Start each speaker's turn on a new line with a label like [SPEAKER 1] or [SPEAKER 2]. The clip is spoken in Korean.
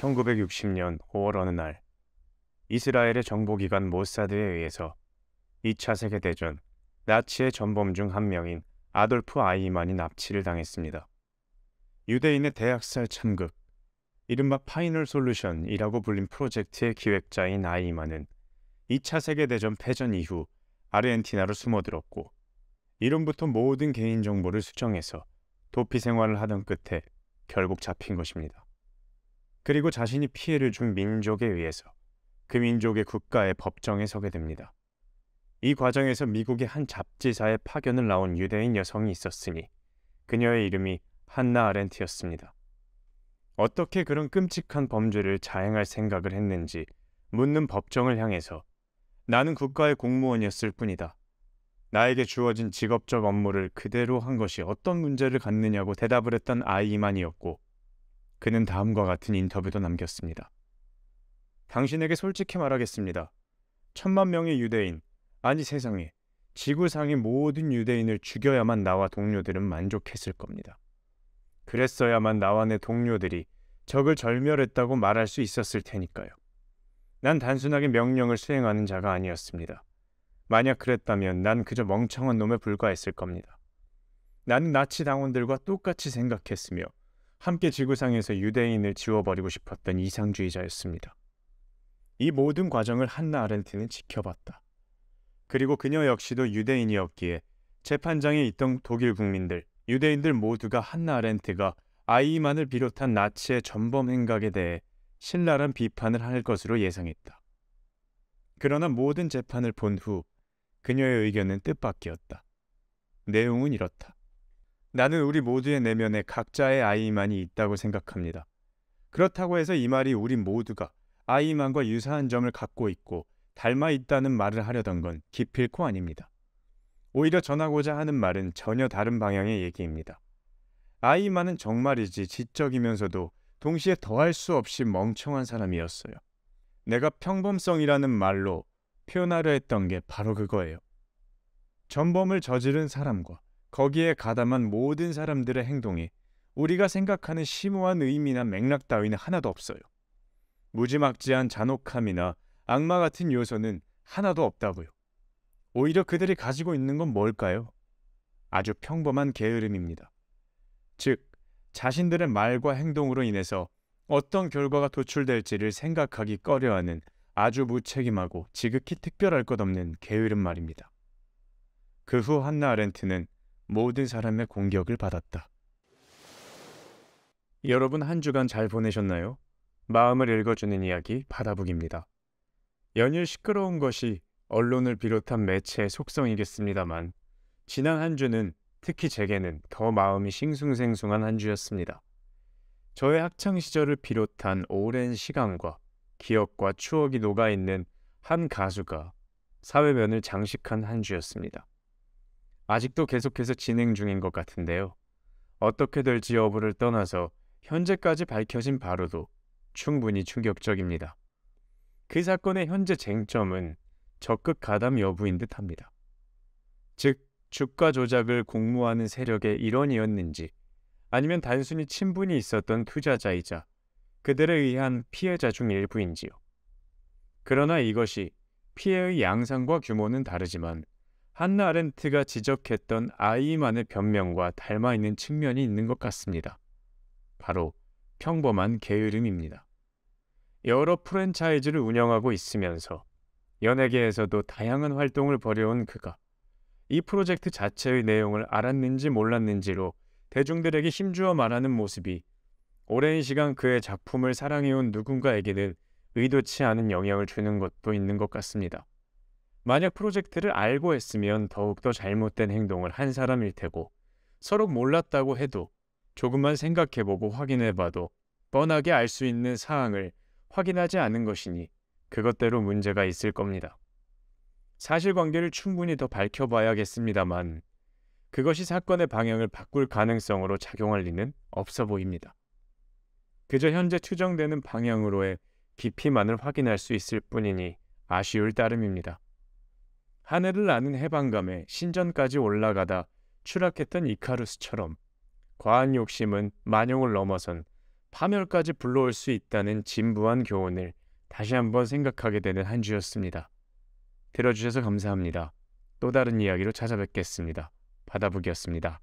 [SPEAKER 1] 1960년 5월 어느 날 이스라엘의 정보기관 모사드에 의해서 2차 세계대전 나치의 전범 중 한 명인 아돌프 아이만이 납치를 당했습니다. 유대인의 대학살 참극, 이른바 파이널 솔루션이라고 불린 프로젝트의 기획자인 아이만은 2차 세계대전 패전 이후 아르헨티나로 숨어들었고 이름부터 모든 개인정보를 수정해서 도피 생활을 하던 끝에 결국 잡힌 것입니다. 그리고 자신이 피해를 준 민족에 의해서 그 민족의 국가의 법정에 서게 됩니다. 이 과정에서 미국의 한 잡지사에 파견을 나온 유대인 여성이 있었으니 그녀의 이름이 한나 아렌트였습니다. 어떻게 그런 끔찍한 범죄를 자행할 생각을 했는지 묻는 법정을 향해서 나는 국가의 공무원이었을 뿐이다. 나에게 주어진 직업적 업무를 그대로 한 것이 어떤 문제를 갖느냐고 대답을 했던 아이만이었고 그는 다음과 같은 인터뷰도 남겼습니다. 당신에게 솔직히 말하겠습니다. 1000만 명의 유대인, 아니 세상에 지구상의 모든 유대인을 죽여야만 나와 동료들은 만족했을 겁니다. 그랬어야만 나와 내 동료들이 적을 절멸했다고 말할 수 있었을 테니까요. 난 단순하게 명령을 수행하는 자가 아니었습니다. 만약 그랬다면 난 그저 멍청한 놈에 불과했을 겁니다. 나는 나치 당원들과 똑같이 생각했으며 함께 지구상에서 유대인을 지워버리고 싶었던 이상주의자였습니다. 이 모든 과정을 한나 아렌트는 지켜봤다. 그리고 그녀 역시도 유대인이었기에 재판장에 있던 독일 국민들, 유대인들 모두가 한나 아렌트가 아이만을 비롯한 나치의 전범 행각에 대해 신랄한 비판을 할 것으로 예상했다. 그러나 모든 재판을 본 후 그녀의 의견은 뜻밖이었다. 내용은 이렇다. 나는 우리 모두의 내면에 각자의 아이만이 있다고 생각합니다. 그렇다고 해서 이 말이 우리 모두가 아이만과 유사한 점을 갖고 있고 닮아 있다는 말을 하려던 건 기필코 아닙니다. 오히려 전하고자 하는 말은 전혀 다른 방향의 얘기입니다. 아이만은 정말이지 지적이면서도 동시에 더할 수 없이 멍청한 사람이었어요. 내가 평범성이라는 말로 표현하려 했던 게 바로 그거예요. 전범을 저지른 사람과 거기에 가담한 모든 사람들의 행동에 우리가 생각하는 심오한 의미나 맥락 따위는 하나도 없어요. 무지막지한 잔혹함이나 악마 같은 요소는 하나도 없다고요. 오히려 그들이 가지고 있는 건 뭘까요? 아주 평범한 게으름입니다. 즉, 자신들의 말과 행동으로 인해서 어떤 결과가 도출될지를 생각하기 꺼려하는 아주 무책임하고 지극히 특별할 것 없는 게으름 말입니다. 그 후 한나 아렌트는 모든 사람의 공격을 받았다. 여러분 한 주간 잘 보내셨나요? 마음을 읽어주는 이야기 바다북입니다. 연일 시끄러운 것이 언론을 비롯한 매체의 속성이겠습니다만 지난 한 주는 특히 제게는 더 마음이 싱숭생숭한 한 주였습니다. 저의 학창시절을 비롯한 오랜 시간과 기억과 추억이 녹아있는 한 가수가 사회면을 장식한 한 주였습니다. 아직도 계속해서 진행 중인 것 같은데요. 어떻게 될지 여부를 떠나서 현재까지 밝혀진 바로도 충분히 충격적입니다. 그 사건의 현재 쟁점은 적극 가담 여부인 듯합니다. 즉, 주가 조작을 공모하는 세력의 일원이었는지 아니면 단순히 친분이 있었던 투자자이자 그들에 의한 피해자 중 일부인지요. 그러나 이것이 피해의 양상과 규모는 다르지만 한나 아렌트가 지적했던 아이만의 변명과 닮아 있는 측면이 있는 것 같습니다. 바로 평범한 게으름입니다. 여러 프랜차이즈를 운영하고 있으면서 연예계에서도 다양한 활동을 벌여온 그가 이 프로젝트 자체의 내용을 알았는지 몰랐는지로 대중들에게 힘주어 말하는 모습이 오랜 시간 그의 작품을 사랑해온 누군가에게는 의도치 않은 영향을 주는 것도 있는 것 같습니다. 만약 프로젝트를 알고 했으면 더욱더 잘못된 행동을 한 사람일 테고 서로 몰랐다고 해도 조금만 생각해보고 확인해봐도 뻔하게 알 수 있는 사항을 확인하지 않은 것이니 그것대로 문제가 있을 겁니다. 사실관계를 충분히 더 밝혀봐야겠습니다만 그것이 사건의 방향을 바꿀 가능성으로 작용할 리는 없어 보입니다. 그저 현재 추정되는 방향으로의 깊이만을 확인할 수 있을 뿐이니 아쉬울 따름입니다. 하늘을 나는 해방감에 신전까지 올라가다 추락했던 이카루스처럼 과한 욕심은 만용을 넘어선 파멸까지 불러올 수 있다는 진부한 교훈을 다시 한번 생각하게 되는 한 주였습니다. 들어주셔서 감사합니다. 또 다른 이야기로 찾아뵙겠습니다. 바다북이었습니다.